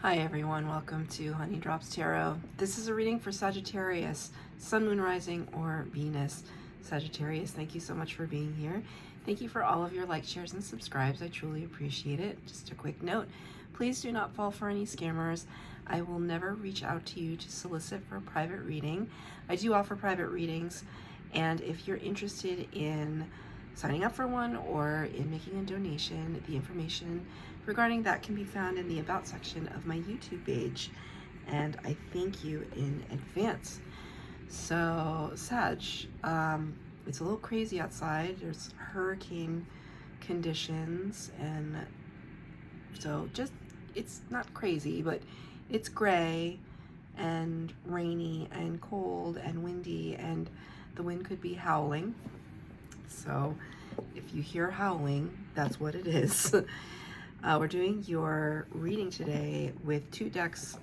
Hi everyone, welcome to Honey Drops Tarot. This is a reading for Sagittarius, Sun, Moon, Rising, or Venus. Sagittarius, thank you so much for being here. Thank you for all of your likes, shares, and subscribes. I truly appreciate it. Just a quick note, please do not fall for any scammers. I will never reach out to you to solicit for a private reading. I do offer private readings, and if you're interested in signing up for one or in making a donation, the information regarding that can be found in the About section of my YouTube page, and I thank you in advance. So, Sag, it's a little crazy outside. There's hurricane conditions, and so it's not crazy, but it's gray and rainy and cold and windy, and the wind could be howling. So if you hear howling, that's what it is. We're doing your reading today with two decks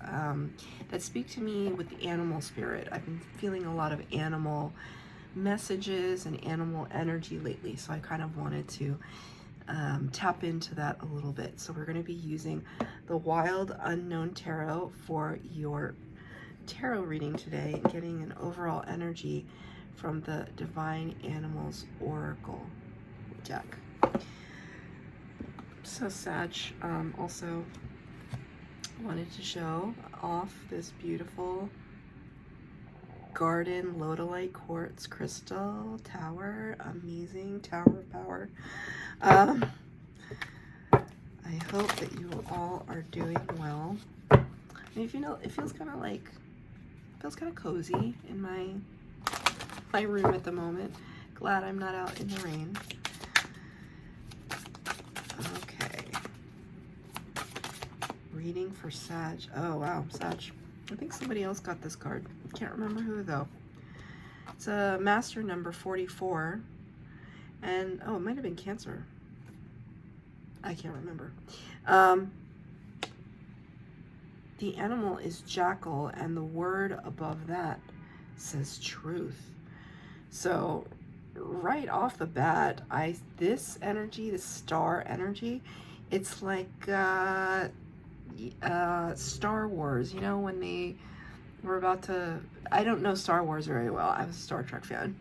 that speak to me with the animal spirit. I've been feeling a lot of animal messages and animal energy lately, so I kind of wanted to tap into that a little bit. So we're going to be using the Wild Unknown Tarot for your tarot reading today and getting an overall energy from the Divine Animals Oracle deck. So Sag, also wanted to show off this beautiful garden lodolite quartz crystal tower. Amazing tower of power. I hope that you all are doing well. I mean, if you know, it feels kind of cozy in my room at the moment. Glad I'm not out in the rain. Okay. Reading for Sag. Oh wow, Sag. I think somebody else got this card. Can't remember who though. It's a master number 44. And oh, it might have been Cancer. I can't remember. The animal is jackal, and the word above that says truth. So right off the bat, this energy, this star energy, it's like Star Wars, you know, when they were about to, I don't know Star Wars very well, I was a Star Trek fan,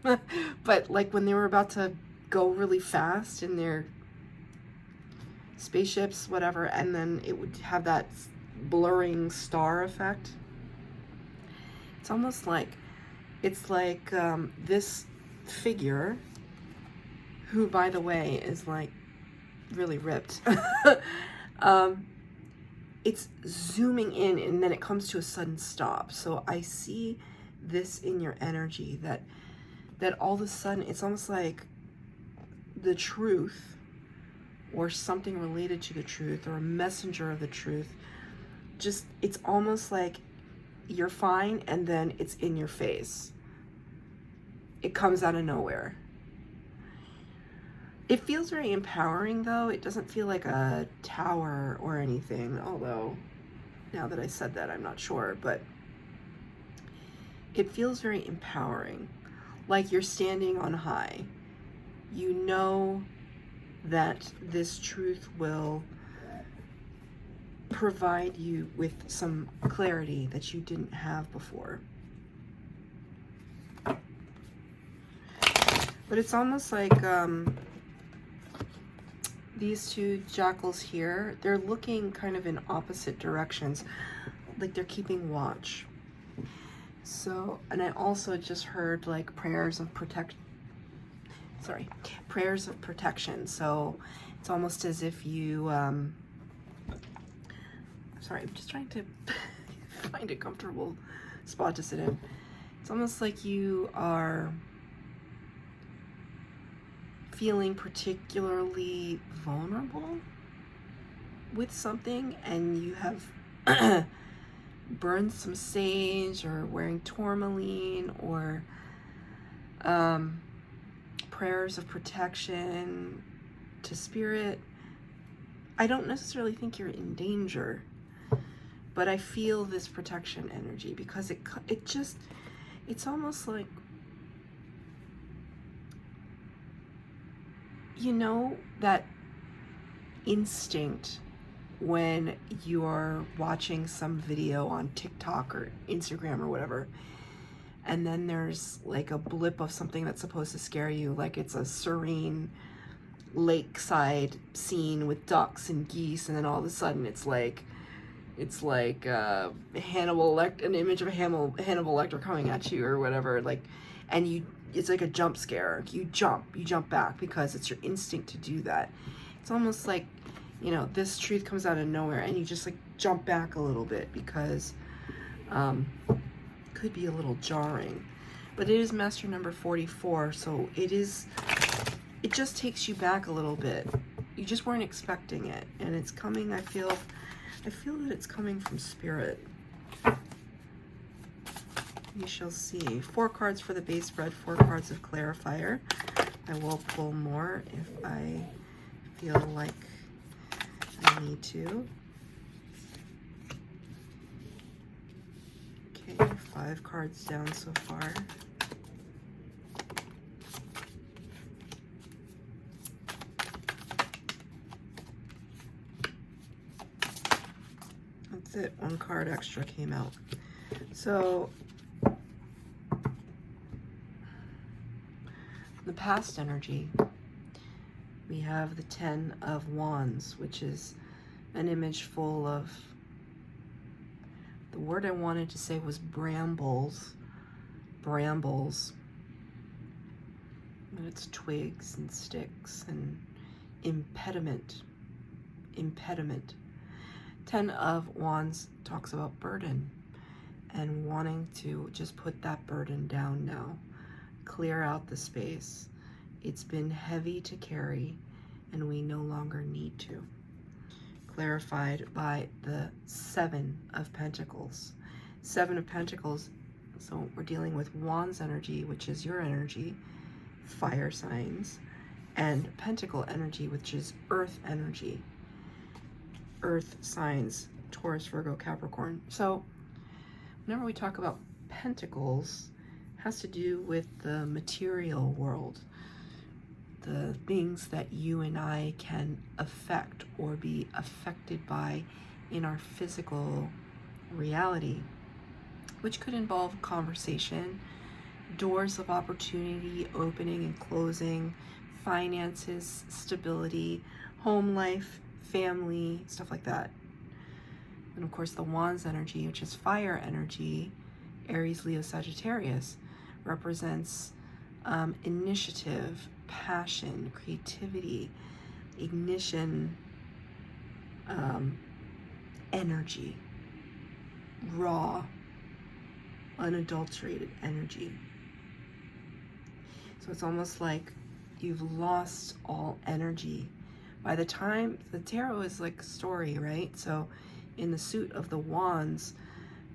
but like when they were about to go really fast in their spaceships, whatever, and then it would have that blurring star effect. It's almost like, it's like this figure, who by the way is like really ripped, it's zooming in and then it comes to a sudden stop. So I see this in your energy, that all of a sudden it's almost like the truth or something related to the truth or a messenger of the truth, just, it's almost like you're fine and then it's in your face. It comes out of nowhere. It feels very empowering though. It doesn't feel like a tower or anything, although now that I said that, I'm not sure, but it feels very empowering, like you're standing on high. You know that this truth will provide you with some clarity that you didn't have before. But it's almost like these two jackals here, they're looking kind of in opposite directions, like they're keeping watch. So, and I also just heard like prayers of protection. So it's almost as if you, sorry, I'm just trying to find a comfortable spot to sit in. It's almost like you are feeling particularly vulnerable with something, and you have burned some sage or wearing tourmaline or prayers of protection to spirit. I don't necessarily think you're in danger, but I feel this protection energy because it's almost like, you know, that instinct when you're watching some video on TikTok or Instagram or whatever, and then there's like a blip of something that's supposed to scare you, like it's a serene lakeside scene with ducks and geese, and then all of a sudden it's like an image of Hannibal Lecter coming at you or whatever, like, and it's like a jump scare. You jump back because it's your instinct to do that. It's almost like, you know, this truth comes out of nowhere and you just like jump back a little bit because could be a little jarring. But it is master number 44, so it just takes you back a little bit. You just weren't expecting it, and it's coming. I feel that it's coming from spirit. You shall see. 4 cards for the base spread, 4 cards of clarifier. I will pull more if I feel like I need to. Okay, 5 cards down so far. That's it. 1 card extra came out. So the past energy, we have the 10 of Wands, which is an image full of, the word I wanted to say was brambles, but it's twigs and sticks and impediment. 10 of Wands talks about burden and wanting to just put that burden down now. Clear out the space. It's been heavy to carry and we no longer need to. Clarified by the 7 of Pentacles. 7 of Pentacles, so we're dealing with Wands energy, which is your energy, fire signs, and Pentacle energy, which is earth energy, earth signs, Taurus, Virgo, Capricorn. So whenever we talk about Pentacles, it has to do with the material world, the things that you and I can affect or be affected by in our physical reality, which could involve conversation, doors of opportunity opening and closing, finances, stability, home life, family, stuff like that. And of course the Wands energy, which is fire energy, Aries, Leo, Sagittarius, represents initiative, passion, creativity, ignition, energy, raw, unadulterated energy. So it's almost like you've lost all energy. By the time, the tarot is like a story, right? So in the suit of the Wands,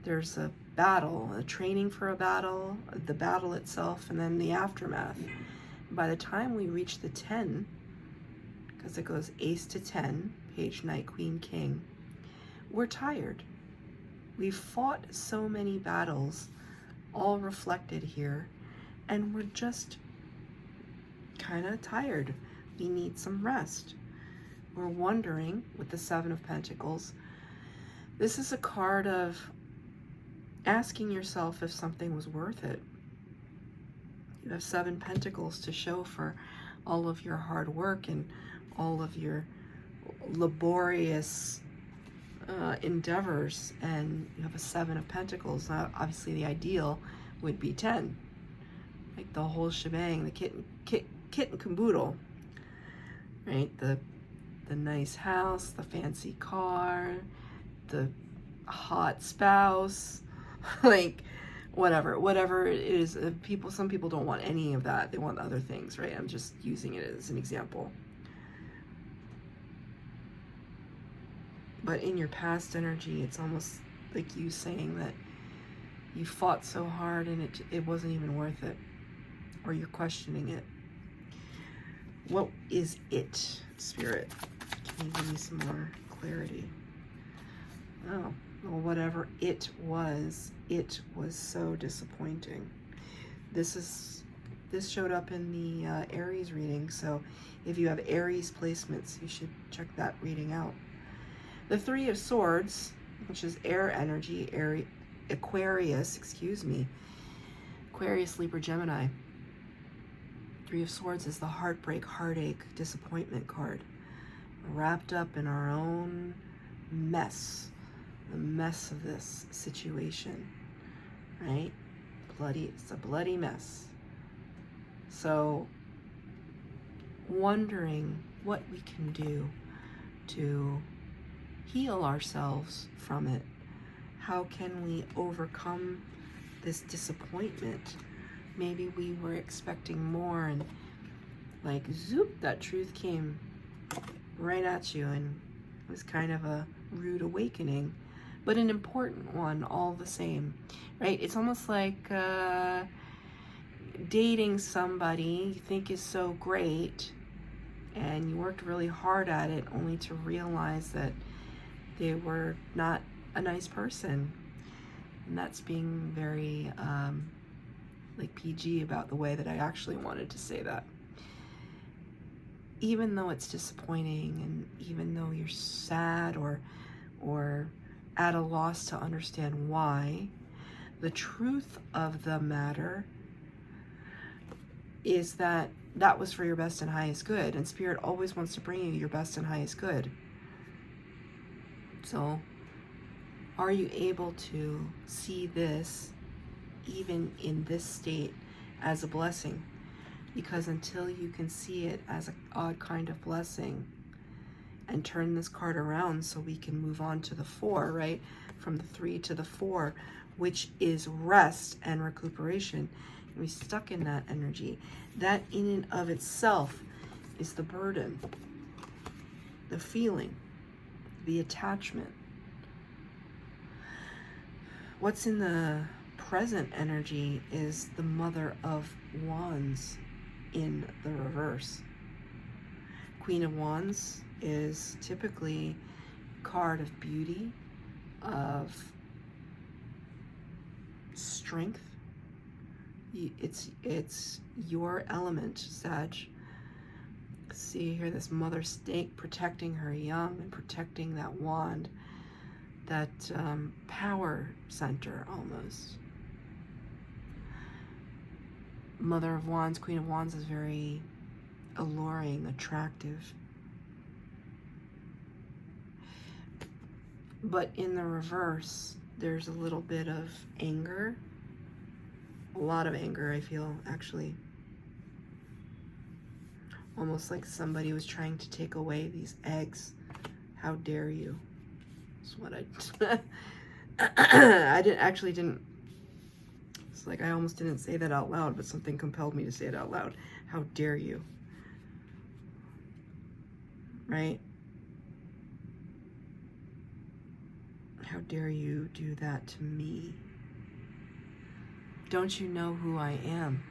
there's a battle, a training for a battle, the battle itself, and then the aftermath. By the time we reach the 10, because it goes ace to 10, page, knight, queen, king, we're tired. We've fought so many battles, all reflected here, and we're just kind of tired. We need some rest. We're wondering, with the 7 of Pentacles, this is a card of asking yourself if something was worth it. You have 7 Pentacles to show for all of your hard work and all of your laborious endeavors, and you have a 7 of Pentacles. Now, obviously the ideal would be 10, like the whole shebang, the kit and caboodle, right? The nice house, the fancy car, the hot spouse, like whatever it is. Some people don't want any of that. They want other things, right? I'm just using it as an example. But in your past energy, it's almost like you saying that you fought so hard and it wasn't even worth it, or you're questioning it. What is it, Spirit? Can you give me some more clarity? Oh, well, whatever it was so disappointing. This showed up in the Aries reading, so if you have Aries placements, you should check that reading out. The Three of Swords, which is air energy, Aquarius, excuse me. Aquarius, Libra, Gemini. Three of Swords is the heartbreak, heartache, disappointment card. Wrapped up in our own mess. The mess of this situation. Right? It's a bloody mess. So, wondering what we can do to heal ourselves from it. How can we overcome this disappointment? Maybe we were expecting more and like zoop, that truth came right at you, and it was kind of a rude awakening, but an important one all the same, right? It's almost like dating somebody you think is so great and you worked really hard at it only to realize that they were not a nice person. And that's being very like PG about the way that I actually wanted to say that. Even though it's disappointing, and even though you're sad or at a loss to understand why, the truth of the matter is that that was for your best and highest good, and Spirit always wants to bring you your best and highest good. So, are you able to see this, even in this state, as a blessing? Because until you can see it as an odd kind of blessing and turn this card around so we can move on to the 4, right? From the 3 to the 4, which is rest and recuperation. And we're stuck in that energy. That in and of itself is the burden, the feeling, the attachment. What's in the present energy is the Mother of Wands in the reverse. Queen of Wands is typically a card of beauty, of strength. It's your element, Sag. See here, this mother snake protecting her young and protecting that wand, that power center almost. Mother of Wands, Queen of Wands is very alluring, attractive. But in the reverse, there's a little bit of anger. A lot of anger, I feel, actually. Almost like somebody was trying to take away these eggs. How dare you? That's what I didn't. It's like I almost didn't say that out loud, but something compelled me to say it out loud. How dare you? Right? How dare you do that to me? Don't you know who I am?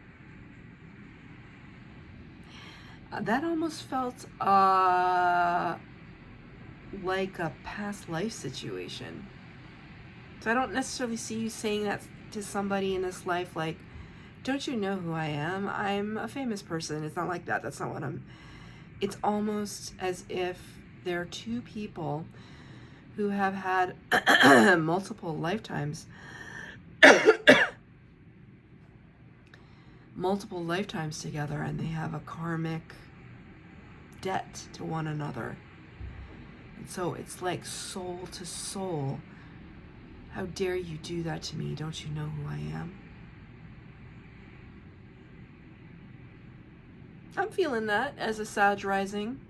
That almost felt like a past life situation. So I don't necessarily see you saying that to somebody in this life, like, don't you know who I am? I'm a famous person. It's not like that. That's not what I'm. It's almost as if there are two people who have had multiple lifetimes, multiple lifetimes together, and they have a karmic debt to one another. And so it's like soul to soul. How dare you do that to me? Don't you know who I am? I'm feeling that as a Sag rising.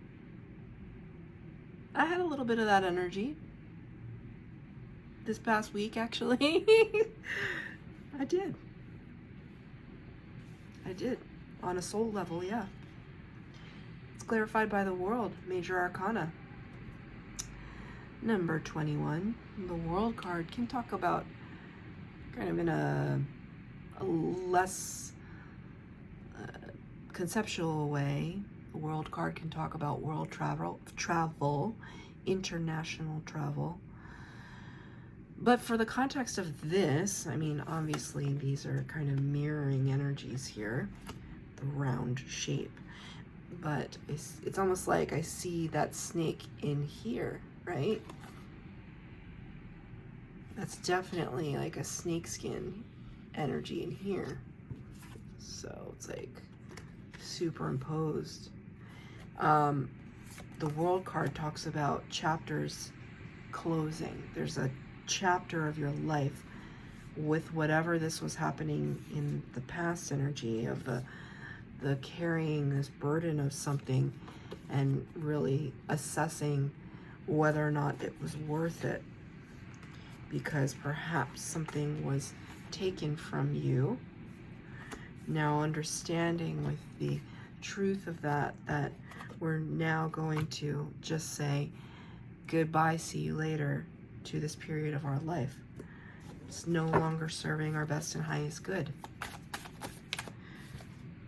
I had a little bit of that energy this past week, actually. I did. On a soul level, yeah. It's clarified by the world, Major Arcana. Number 21, the World card can talk about, kind of in a less conceptual way. The World card can talk about world travel, international travel. But for the context of this, I mean, obviously these are kind of mirroring energies here, the round shape. But it's almost like I see that snake in here, right? That's definitely like a snakeskin energy in here. So it's like superimposed. The World card talks about chapters closing. There's a chapter of your life with whatever this was happening in the past energy of the carrying this burden of something and really assessing whether or not it was worth it, because perhaps something was taken from you. Now understanding with the truth of that we're now going to just say goodbye, see you later to this period of our life. It's no longer serving our best and highest good.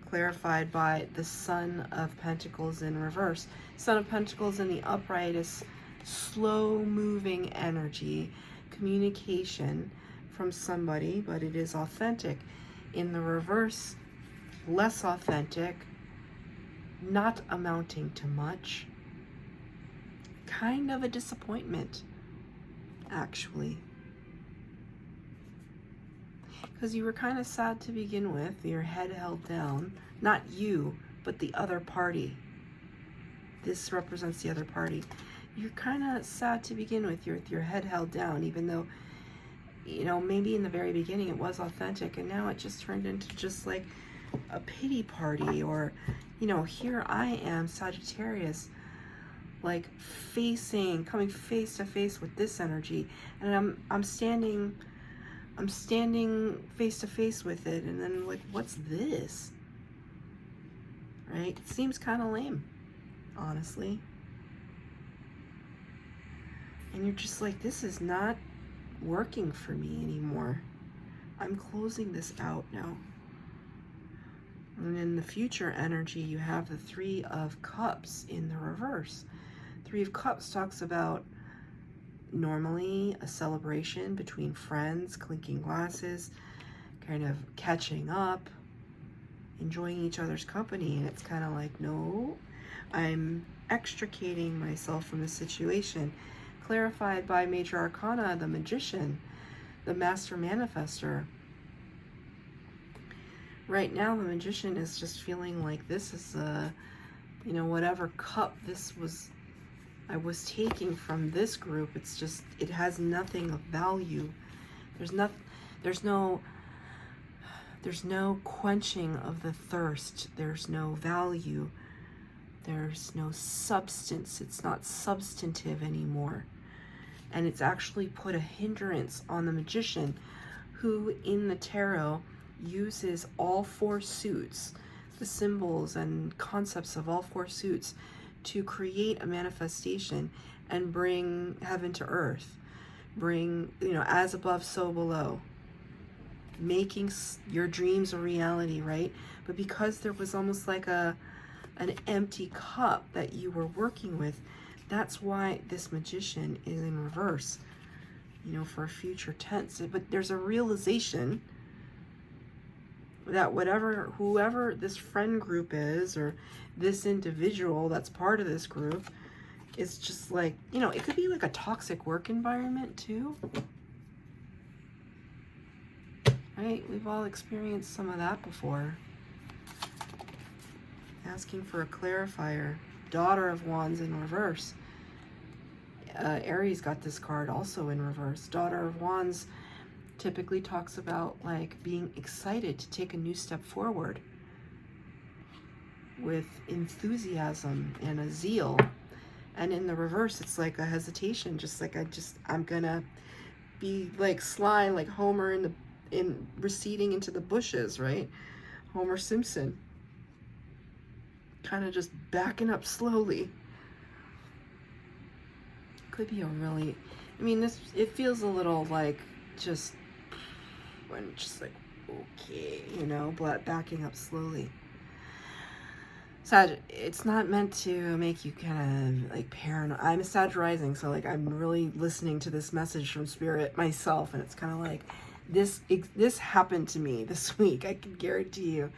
Clarified by the Son of Pentacles in reverse. Son of Pentacles in the upright is slow moving energy, communication from somebody, but it is authentic. In the reverse, less authentic, not amounting to much, kind of a disappointment, actually. Because you were kind of sad to begin with, your head held down. Not you, but the other party. This represents the other party. You're kind of sad to begin with, your head held down, even though, you know, maybe in the very beginning it was authentic, and now it just turned into just like a pity party. Or, you know, here I am, Sagittarius, like coming face to face with this energy, and I'm standing face to face with it, and then like, what's this? Right? It seems kind of lame, honestly. And you're just like, this is not working for me anymore. I'm closing this out now. And in the future energy, you have the Three of Cups in the reverse. Three of Cups talks about normally a celebration between friends, clinking glasses, kind of catching up, enjoying each other's company. And it's kind of like, no, I'm extricating myself from the situation. Clarified by Major Arcana, the Magician, the Master Manifester. Right now, the Magician is just feeling like this is you know, whatever cup this was, I was taking from this group, it's just, it has nothing of value. There's no quenching of the thirst. There's no value. There's no substance. It's not substantive anymore. And it's actually put a hindrance on the Magician, who in the tarot uses all four suits, the symbols and concepts of all four suits, to create a manifestation and bring heaven to earth. Bring, you know, as above, so below. Making your dreams a reality, right? But because there was almost like an empty cup that you were working with, that's why this Magician is in reverse, you know, for a future tense. But there's a realization that whoever this friend group is, or this individual that's part of this group, is just like, you know, it could be like a toxic work environment too. Right? We've all experienced some of that before. Asking for a clarifier. Daughter of Wands in reverse. Aries got this card also in reverse. Daughter of Wands typically talks about like being excited to take a new step forward with enthusiasm and a zeal. And in the reverse, it's like a hesitation, just like I'm gonna be like Sly, like Homer in receding into the bushes, right? Homer Simpson. Kind of just backing up slowly. Could be a really, I mean, it feels a little like just like, okay, you know, but backing up slowly. Sag, it's not meant to make you kind of like paranoid. I'm a Sag rising, so like I'm really listening to this message from Spirit myself, and it's kind of like, this happened to me this week, I can guarantee you.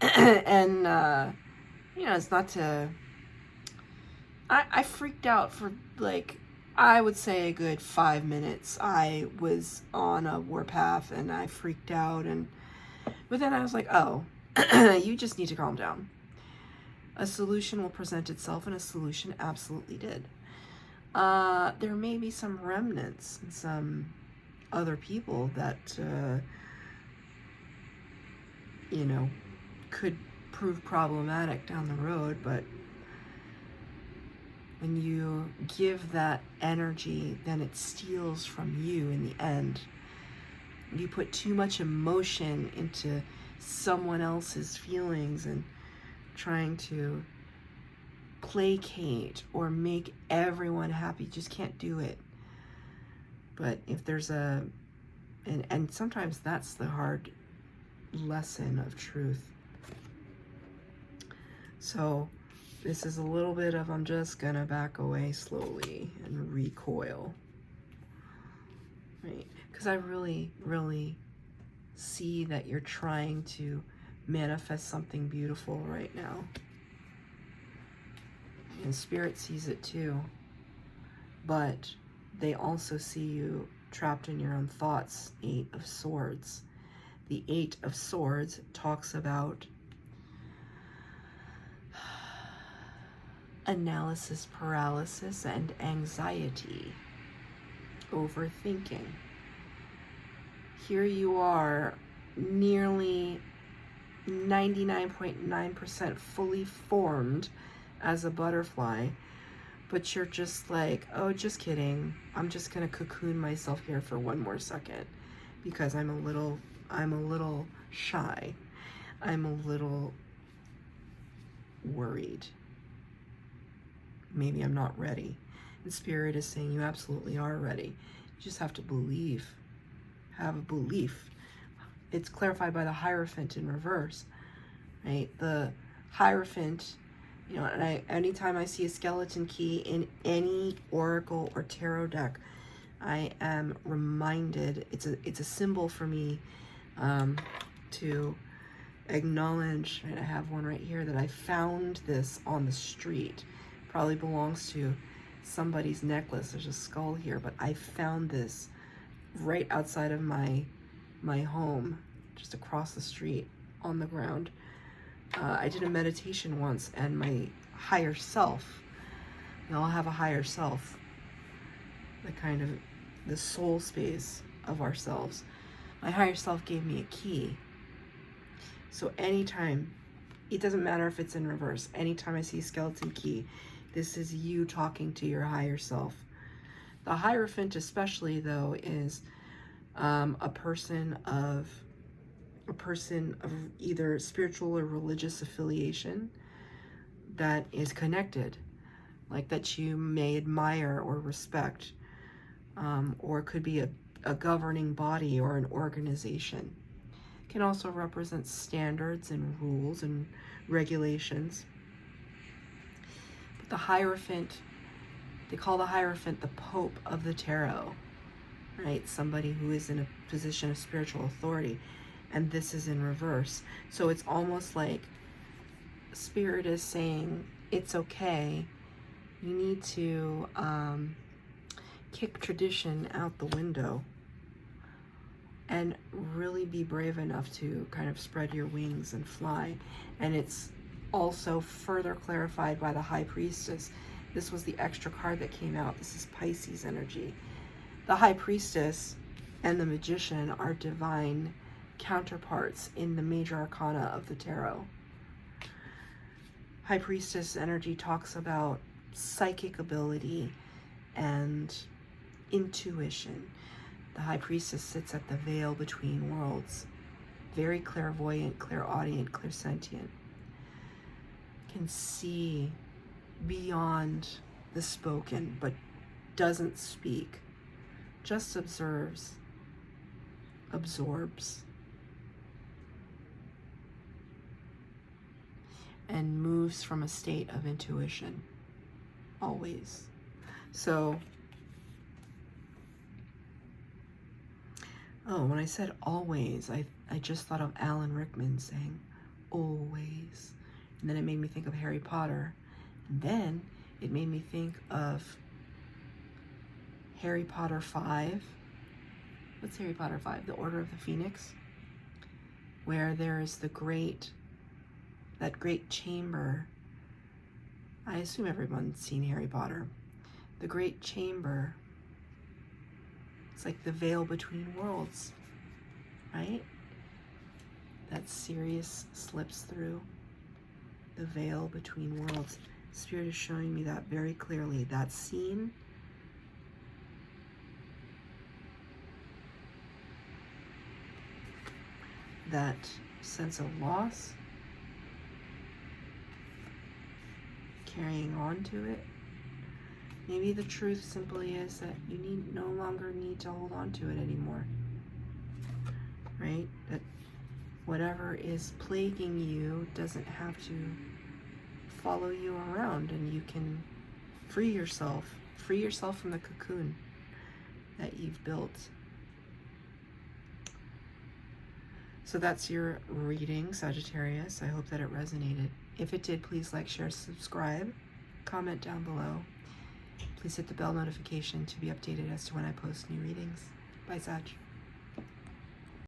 And you know, it's not to, I freaked out for like I would say a good 5 minutes. I was on a warpath and I freaked out, but then I was like, oh, you just need to calm down. A solution will present itself, and a solution absolutely did. There may be some remnants and some other people that, could prove problematic down the road, but when you give that energy, then it steals from you in the end. You put too much emotion into someone else's feelings and trying to placate or make everyone happy. You just can't do it. But if there's and sometimes that's the hard lesson of truth. So this is a little bit of, I'm just gonna back away slowly and recoil, right? Because I really, really see that you're trying to manifest something beautiful right now. And Spirit sees it too. But they also see you trapped in your own thoughts. 8 of Swords. The 8 of Swords talks about analysis paralysis and anxiety, overthinking. Here you are, nearly 99.9% fully formed as a butterfly, but you're just like, oh, just kidding. I'm just gonna cocoon myself here for 1 more second because I'm a little shy. I'm a little worried. Maybe I'm not ready. And Spirit is saying you absolutely are ready. You just have to believe. Have a belief. It's clarified by the Hierophant in reverse, right? The Hierophant, and anytime I see a skeleton key in any oracle or tarot deck, I am reminded, it's a symbol for me to acknowledge, right? I have one right here that I found this on the street. Probably belongs to somebody's necklace. There's a skull here, but I found this right outside of my home, just across the street on the ground. I did a meditation once, and my higher self, we all have a higher self, the soul space of ourselves. My higher self gave me a key. So anytime, it doesn't matter if it's in reverse, anytime I see a skeleton key, this is you talking to your higher self. The Hierophant especially, though, is a person of either spiritual or religious affiliation that is connected, like that you may admire or respect, or it could be a governing body or an organization. It can also represent standards and rules and regulations. But the Hierophant, they call the Hierophant the Pope of the Tarot, right? Somebody who is in a position of spiritual authority. And this is in reverse. So it's almost like Spirit is saying, it's okay. You need to kick tradition out the window and really be brave enough to kind of spread your wings and fly. And it's also further clarified by the High Priestess. This was the extra card that came out. This is Pisces energy. The High Priestess and the Magician are divine counterparts in the major arcana of the tarot. High Priestess energy talks about psychic ability and intuition. The High Priestess sits at the veil between worlds. Very clairvoyant, clairaudient, clairsentient. Can see beyond the spoken, but doesn't speak. Just observes, absorbs, and moves from a state of intuition, always. So, when I said always, I just thought of Alan Rickman saying, always. And then it made me think of Harry Potter. And then it made me think of Harry Potter 5. What's Harry Potter 5? The Order of the Phoenix, where there is that great chamber. I assume everyone's seen Harry Potter. The great chamber. It's like the veil between worlds, right? That Sirius slips through the veil between worlds. Spirit is showing me that very clearly. That scene, that sense of loss, carrying on to it. Maybe the truth simply is that you no longer need to hold on to it anymore, right? That whatever is plaguing you doesn't have to follow you around, and you can free yourself from the cocoon that you've built. So that's your reading, Sagittarius. I hope that it resonated. If it did, please like, share, subscribe, comment down below. Please hit the bell notification to be updated as to when I post new readings. Bye, Sag.